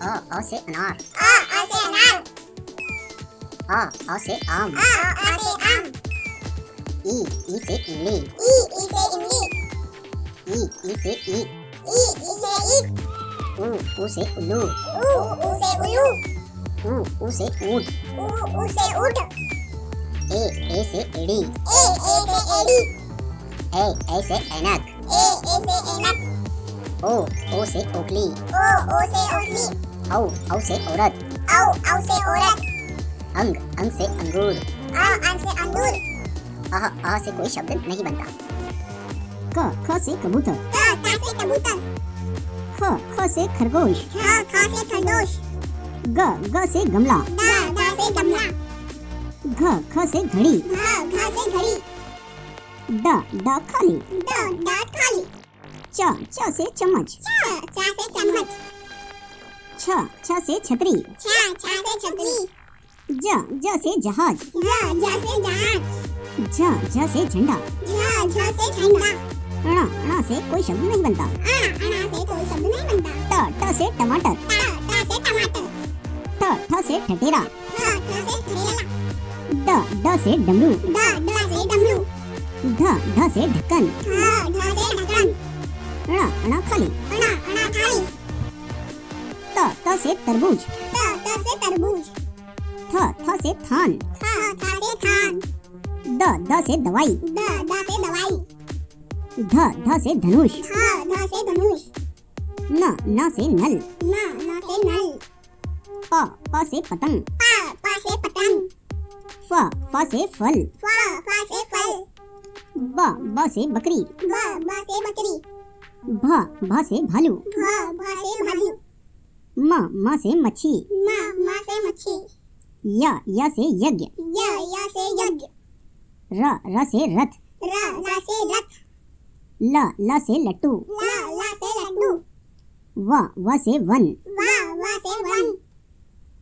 अ से अनार। अ से अनार। आ से आम। आ से आम। ई से इमली। ई से इमली। ई से ईख। ई से ईख। ऊ से उल्लू। ऊ से उल्लू। ऊ से ऊँट। ऊ से ऊँट। ए से एड़ी। ए से एड़ी। ए से ऐनक। ए से ऐनक। ओ से ओखली। ओ से ओखली। औ से औरत। औ से औरत। अंग से अंगूर। अंग से अंगूर। आ से कोई शब्द नहीं बनता। ख से कबूतर। क से कबूतर। ख से खरगोश। ख से खरगोश। ग से गमला। ग से गमला। घ से घड़ी। घ से घड़ी। ड खाली। ड खाली। च से चम्मच। च से चम्मच। छ से छतरी। छ से छतरी। ज से जहाज। ज से जहाज। झ से झंडा। झ से झंडा। ण से कोई शब्द नहीं बनता। अणा से कोई शब्द नहीं बनता। ट से टमाटर। ट से टमाटर। ठ से ठठेरा। ठ से ठेला। ड से डमरू। ड से डमरू। ढ से ढक्कन। ढ से ढक्कन। ण खाली। अणा खाली। त से तरबूज। त से तरबूज। थ से थान। थ से थान। द से दवाई। द से दवाई। ध से धनुष। ध से धनुष। न से नल। न से नल। प से पतंग। प से पतंग। फ से फल। फ से फल। ब से बकरी। ब से बकरी। भा से भालू। भा से भालू। म से मच्छी। म से मच्छी। या से यज्ञ। या से यज्ञ। र से रथ। र से रथ। ल से लट्टू। ल से लड्डू। व से वन। व से वन।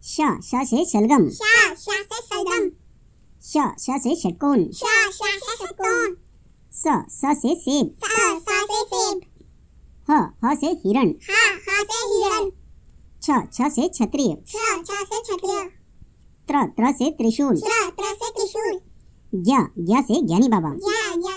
श से शलगम। श से सलगम। श से षटकोण। श से षटकोण। स से सेब। स से सेब। ह से हिरण। ह से हिरण। छ से क्षत्रिय। छ से क्षत्रिय। त्र से त्रिशूल। त्र से त्रिशूल। ज्ञ से ज्ञानी बाबा। ज्ञ